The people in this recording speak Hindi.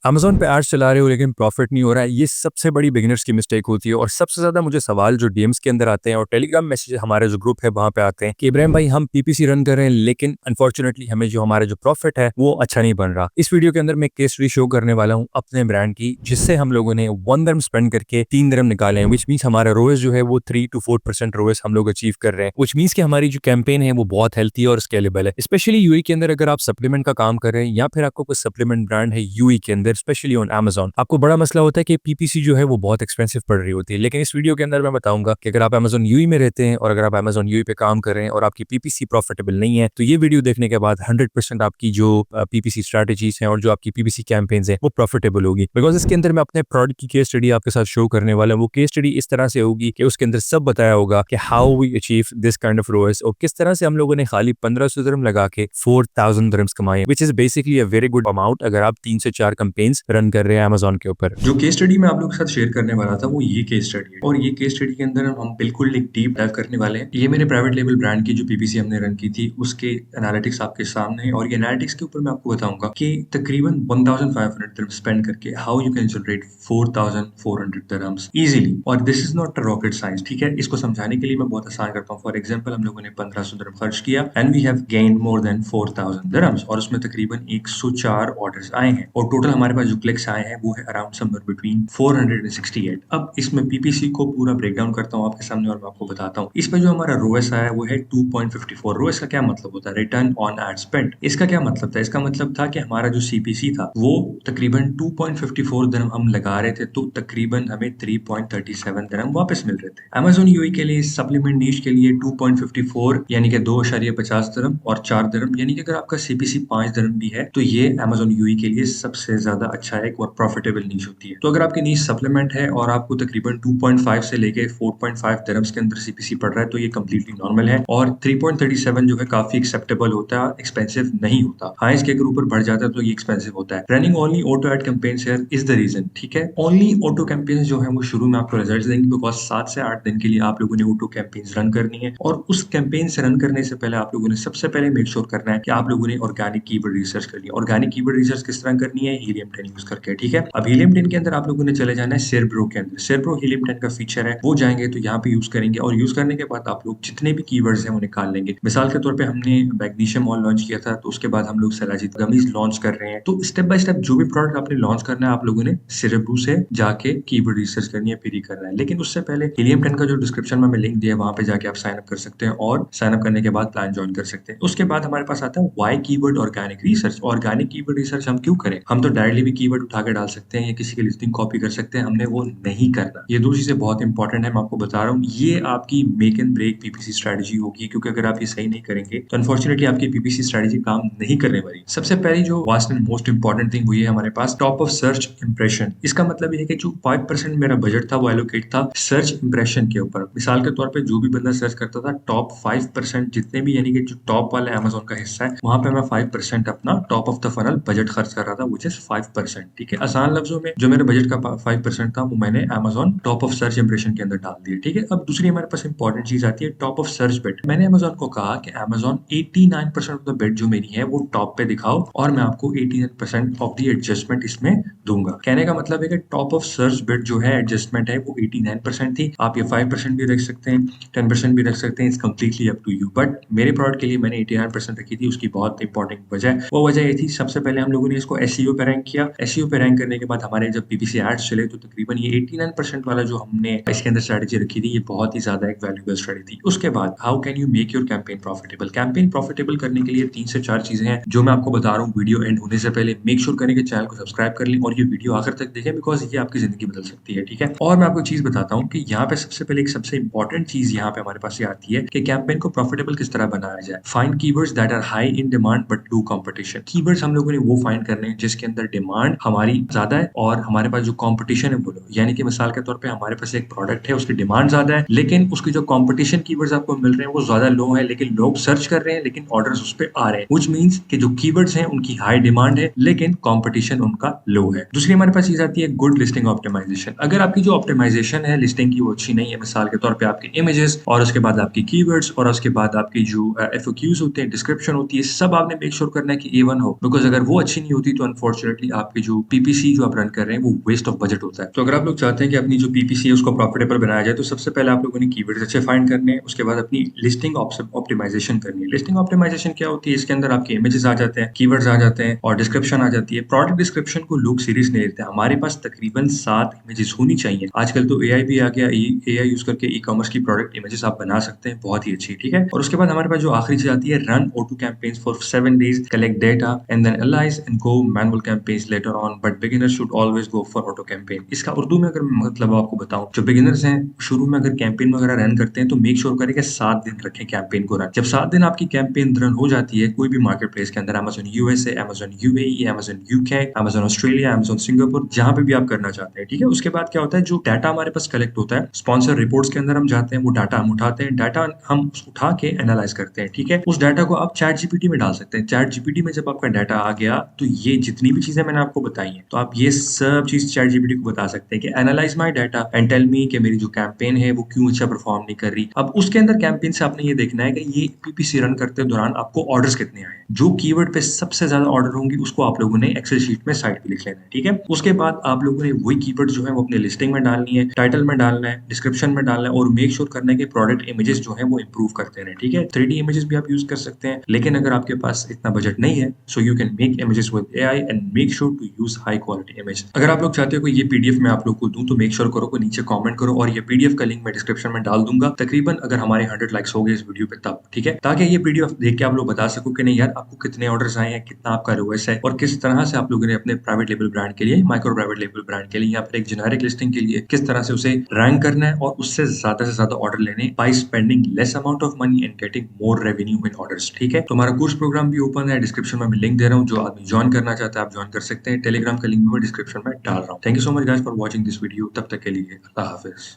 अमेज़न पे एड्स चला रहे हो लेकिन प्रॉफ़िट नहीं हो रहा है, ये सबसे बड़ी बिगिनर्स की मिस्टेक होती है और सबसे ज़्यादा मुझे सवाल जो डीएम्स के अंदर आते हैं और टेलीग्राम मैसेज हमारे जो ग्रुप है वहाँ पे आते हैं कि इब्राहिम भाई हम पीपीसी रन कर रहे हैं लेकिन अनफॉर्चुनेटली हमें जो हमारा जो प्रॉफ़िट है वो अच्छा नहीं बन रहा। इस वीडियो के अंदर मैं एक केस स्टडी शो करने वाला हूँ अपने ब्रांड की जिससे हम लोगों ने 1 दिरहम स्पेंड करके 3 दिरहम निकाले हैं व्हिच मीन्स हमारा रोएस जो है वो 3 टू 4% रोएस हम लोग अचीव कर रहे हैं। व्हिच मीन्स कि हमारी जो कैंपेन है वो बहुत हेल्थी और स्केलेबल है। स्पेशली यूएई के अंदर अगर आप सप्लीमेंट का काम कर रहे हैं या फिर आपको कोई सप्लीमेंट ब्रांड है यूएई के अंदर स्पेशली ऑन अमेज़न, आपको बड़ा मसला होता है कि पीपीसी जो है वो बहुत एक्सपेंसिव पड़ रही होती है। लेकिन इस वीडियो के अंदर मैं बताऊंगा कि अगर आप अमेज़न यूएई में रहते हैं और अगर आप अमेज़न यूएई पे काम कर रहे हैं और आपकी पीपीसी प्रॉफिटेबल नहीं है तो ये वीडियो देखने के बाद 100% आपकी जो पीपीसी स्ट्रैटेजीज हैं और जो आपकी पीपीसी कैंपेन्स हैं वो प्रॉफिटेबल होगी। बिकॉज इसके अंदर मैं अपने प्रोडक्ट की केस स्टडी आपके साथ शो करने वाला हूं। वो केस स्टडी इस तरह से होगी कि उसके अंदर सब बताया होगा कि how we achieve this kind of ROAS और किस तरह से हम लोगों ने खाली 1500 दिरहम लगा के 4000 दिरहम्स कमाए, which is basically a very good amount अगर आप 3 से 4 कैंपेन्स रन कर रहे हैं अमेज़न के ऊपर। जो केस स्टडी मैं आप लोगों के साथ शेयर करने वाला था वो ये केस स्टडी है और ये केस स्टडी के अंदर हम बिल्कुल एक डीप डाइव करने वाले हैं। ये मेरे प्राइवेट लेवल ब्रांड की जो पीपीसी हमने रन की थी उसके एनालिटिक्स आपके सामने है और ये एनालिटिक्स के ऊपर मैं आपको बताऊंगा कि तकरीबन 1500 दिरहम स्पेंड करके how you can generate 4400 dirhams easily. और this is not a rocket science, ठीक है। इसको समझाने के लिए मैं बहुत आसान करता हूँ। फॉर एग्जाम्पल हम लोगों ने 1500 दिरहम खर्च किया and we have gained more than 4000 dirhams और उसमें तकरीबन 104 ऑर्डर्स आए हैं और टोटल हमारे पास जो क्लिक्स आए हैं वो है अराउंड समवेयर बिटवीन 468। अब इसमें पीपीसी को पूरा ब्रेक डाउन करता हूँ आपके सामने और मैं आपको बताता हूँ। इसमें जो हमारा रोएस आया है वो है 2.54। रोएस का क्या मतलब होता है? Return on ad spend. इसका क्या मतलब था? इसका मतलब था कि हमारा जो सीपीसी था वो तकरीबन 2.54 दिरहम हम लगा रहे थे तो तकरीबन हमें 3.37 दिरहम वापस मिल रहे थे। अमेज़न यूएई के लिए सप्लीमेंट नीश के लिए 2.54 यानी कि 2.50 दिरहम और 4 दिरहम यानी कि अगर आपका सीपीसी 5 दिरहम भी है तो ये अमेज़न यूएई के लिए सबसे ज्यादा अच्छा है और प्रॉफिटेबल नीश होती है। तो अगर आपकी नीश सप्लीमेंट है और आपको तकरीबन 2.5 से लेके 4.5 दिरहम्स के अंदर सीपीसी पड़ रहा है तो ये कम्प्लीटली नॉर्मल है और 3.37 जो है काफी एक्सेप्टेबल होता है, एक्सपेंसिव नहीं होता। हाँ, इसके अगर ऊपर बढ़ जाता है तो ये एक्सपेंसिव होता है। Running only auto ad campaigns here is the reason, ठीक है। ओनली ऑटो कैंपेन्स जो है वो शुरू में आपको रिजल्ट देंगे बिकॉज 7 से 8 दिन के लिए आप लोगों ने ऑटो कैंपेन्स रन करनी है और उस कैंपेन से रन करने से पहले आप लोगों ने सबसे पहले मेक श्योर करना है कि आप लोगों ने ऑर्गेनिक कीवर्ड रिसर्च करनी है। ऑर्गेनिक कीवर्ड रिसर्च किस तरह करनी है? हीलियम 10 यूज करके, ठीक है। अब हीलियम 10 के अंदर आप लोगों ने चले जाना है सेरब्रो के अंदर। सेरब्रो हीलियम 10 का फीचर है, वो जाएंगे तो यहाँ पे यूज करेंगे और यूज करने के बाद आप लोग जितने भी कीवर्ड्स हैं वो निकाल लेंगे। मिसाल के तौर पे हमने मैग्नीशियम ऑयल लॉन्च किया था तो उसके बाद हम लोग सैलाजिद गमीज लॉन्च कर रहे हैं। तो स्टेप बाय स्टेप जो भी प्रोडक्ट आपने लॉन्च करना है आप लोगों ने सेरेब्रो से जाके कीवर्ड रिसर्च करनी है, फिर ही करना है। लेकिन उससे पहले हीलियम 10 का जो डिस्क्रिप्शन में लिंक दिया है वहां पे जाके आप साइन अप कर सकते हैं और साइन अप करने के बाद प्लान ज्वाइन कर सकते हैं। उसके बाद हमारे पास आता है why keyword organic research. Organic keyword research हम क्यों करें? हम तो डायरेक्टली भी कीवर्ड उठा के डाल सकते हैं या किसी की लिस्टिंग कॉपी कर सकते हैं, हमने वो नहीं करना। ये दो चीजें बहुत इंपॉर्टेंट है, मैं आपको बता रहा हूँ। ये आपकी make and break PPC strategy होगी क्योंकि अगर आप ये सही नहीं करेंगे तो अनफॉर्चुनेटली आपकी पीपीसी स्ट्रेटजी काम नहीं करने वाली। सबसे पहली जो vast and most important thing हुई है हमारे पास टॉप ऑफ सर्च इंप्रेशन। इसका मतलब ये है कि जो 5% मेरा बजट था वो एलोकेट था सर्च इंप्रेशन के ऊपर। मिसाल के तौर पे जो भी बंदा सर्च करता था टॉप 5% जितने भी यानी कि जो टॉप वाला अमेज़न का हिस्सा है वहां पे मैं 5% अपना top of the funnel budget खर्च कर रहा था विच इज 5%, ठीक है। आसान लफ्जों में जो मेरे बजट का 5% था वो मैंने Amazon top of search impression के अंदर डाल दिया, ठीक है। अब दूसरी हमारे पास इंपॉर्टेंट चीज आती है टॉप ऑफ सर्च बिट। मैंने अमेज़न को कहा कि अमेज़न 89% ऑफ द बिट जो मेरी है वो टॉप पे दिखाओ और मैं आपको 89% ऑफ द एडजस्टमेंट इसमें दूंगा। कहने का मतलब है कि टॉप ऑफ सर्च बिट जो है एडजस्टमेंट है वो 89% थी। आप ये 5% भी रख सकते हैं, 10% भी रख सकते हैं, it's completely up to you. But मेरे प्रोडक्ट के लिए मैंने 89% रखी थी। उसकी बहुत इंपॉर्टेंट वजह वो वजह ये थी, सबसे पहले हम लोगों ने इसको एसईओ पे रैंक किया। एसईओ पे रैंक करने के बाद हमारे जब पीपीसी एड्स चले तो तकरीबन ये 89% वाला जो हमने इसके अंदर स्ट्रेटेजी रखी थी ये बहुत ही ज्यादा एक वैल्यूएबल स्ट्रेटेजी थी। उसके बाद how can you make your campaign profitable? Campaign profitable करने के लिए 3 से 4 चीजें हैं जो मैं आपको बता रहा हूँ। वीडियो एंड होने से पहले मेक श्योर करें कि चैनल को सब्सक्राइब कर लें और ये वीडियो आखिर तक देखें बिकॉज ये आपकी जिंदगी बदल सकती है, ठीक है। और मैं आपको चीज बताता हूँ कि यहाँ पे सबसे पहले एक सबसे इंपॉर्टेंट चीज यहाँ पे हमारे पास ये आती है कि कैंपेन को प्रॉफिटेबल किस तरह बनाया जाए। Find keywords that are high in demand but low competition. Keywords हम लोगों ने वो फाइंड करने हैं जिसके अंदर डिमांड हमारी ज्यादा है और हमारे पास जो कंपटीशन है वो लो। यानी कि मिसाल के तौर पे हमारे पास एक प्रोडक्ट है उसकी डिमांड ज्यादा है लेकिन उसकी जो कंपटीशन कीवर्ड्स आपको मिल रहे हैं वो ज्यादा लो है लेकिन लोग सर्च कर रहे हैं लेकिन ऑर्डर्स उस पे आ रहे हैं। व्हिच मींस कि जो कीवर्ड्स हैं उनकी हाई डिमांड है लेकिन कंपटीशन उनका लो है। दूसरी हमारे पास चीज आती है गुड लिस्टिंग ऑप्टिमाइजेशन। अगर आपकी जो ऑप्टिमाइजेशन है लिस्टिंग की वो अच्छी नहीं है, मिसाल के तौर पे आपके इमेजेस और उसके बाद आपकी कीवर्ड्स और उसके बाद आपकी जो एफएक्यूज होते हैं, डिस्क्रिप्शन होती है, सब आपने मेक श्योर करना है कि A1 हो बिकॉज अगर वो अच्छी नहीं होती तो अनफॉर्चुनेटली कि आपकी जो पीपीसी जो आप रन कर रहे हैं वो वेस्ट ऑफ बजट होता है। तो अगर आप लोग चाहते हैं कि अपनी जो पीपीसी है उसको प्रॉफिटेबल बनाया जाए, तो सबसे पहले आप लोगों ने कीवर्ड्स अच्छे फाइंड करने हैं, उसके बाद अपनी लिस्टिंग ऑप्टिमाइजेशन करनी है। लिस्टिंग ऑप्टिमाइजेशन क्या होती है? इसके अंदर आपके इमेजेस आ जाते हैं, कीवर्ड्स आ जाते हैं और डिस्क्रिप्शन आ जाती है। प्रोडक्ट डिस्क्रिप्शन को लोग सीरियस नहीं लेते। हमारे पास तकरीबन 7 इमेजेस होनी चाहिए। आजकल तो एआई भी आ गया, एआई यूज करके ई कॉमर्स की प्रोडक्ट इमेजेस आप बना सकते हैं, बहुत ही अच्छी, ठीक है। और उसके बाद हमारे पास जो आखिरी चीज आती है, run auto campaigns for 7 days, collect data and then analyse and go manual campaigns later on, but beginners should always go for auto campaign. इसका उर्दू में अगर मतलब आपको बताऊं, जो बिगिनर्स हैं शुरू में अगर कैंपेन वगैरह रन करते हैं तो मेक श्योर करें कि 7 दिन रखें कैंपेन को रन। जब 7 दिन आपकी कैंपेन रन हो जाती है कोई भी मार्केट प्लेस के अंदर, Amazon USA, Amazon UAE, Amazon UK, Amazon Australia, Amazon Singapore, जहां पे भी आप करना चाहते हैं, ठीक है। उसके बाद क्या होता है, जो डाटा हमारे पास कलेक्ट होता है स्पॉन्सर रिपोर्ट्स के अंदर हम जाते हैं, वो डाटा हम उठाते हैं, डाटा हम उठा के एनालाइज करते हैं, ठीक है। उस डाटा को आप चैट जीपीटी में डाल सकते हैं। चैट जीपीटी में जब आपका डाटा आ गया तो ये जितनी भी चीजें मैंने आपको बताई हैं, तो आप ये सब चीज चैट जीपीटी को बता सकते हैं कि analyse my data and tell me कि मेरी जो कैंपेन है वो क्यों अच्छा परफॉर्म नहीं कर रही। अब उसके अंदर कैंपेन से आपने ये देखना है कि ये पीपीसी रन करते दौरान आपको ऑर्डर्स कितने आए, जो कीवर्ड पे सबसे ज्यादा ऑर्डर होंगे उसको आप लोगों ने एक्सेल शीट में साइड पे लिख लेना है, ठीक है। उसके बाद आप लोगों ने वही कीवर्ड जो है वो अपने लिस्टिंग में डालनी है, टाइटल में डालना है, डिस्क्रिप्शन में डालना है और मेक श्योर करना है कि प्रोडक्ट इमेजेस जो है वो इंप्रूव करते हैं, ठीक है। 3D इमेजेस भी आप यूज कर सकते हैं, लेकिन अगर आपके पास इतना बजट नहीं है so you can make images with AI and make sure to use high quality image. अगर आप लोग चाहते हो कि ये पीडीएफ मैं आप लोग को दूं तो मेक श्योर करो कि नीचे कमेंट करो और ये पीडीएफ का लिंक मैं डिस्क्रिप्शन में डाल दूंगा, तकरीबन अगर हमारे 100 लाइक्स हो गए इस वीडियो पे तब, ठीक है, ताकि ये पीडीएफ देख के आप लोग बता सको कि नहीं यार आपको कितने ऑर्डर्स आए हैं, कितना आपका रोएस है और किस तरह से आप लोगों ने अपने प्राइवेट लेबल ब्रांड के लिए, माइक्रो प्राइवेट लेबल ब्रांड के लिए या फिर एक जेनेरिक लिस्टिंग के लिए किस तरह से उसे रैंक करना है और उससे ज्यादा ऑर्डर लेने by spending less amount of money and getting more revenue in orders, ठीक है। तो हमारा कोर्स प्रोग्राम भी ओपन है, डिस्क्रिप्शन में मैं लिंक दे रहा हूँ, जो आदमी ज्वाइन करना चाहता है आप ज्वाइन कर सकते हैं। टेलीग्राम का लिंक भी मैं डिस्क्रिप्शन में डाल रहा हूँ। Thank you so much guys for watching this video. तब तक के लिए अल्लाह हाफिज।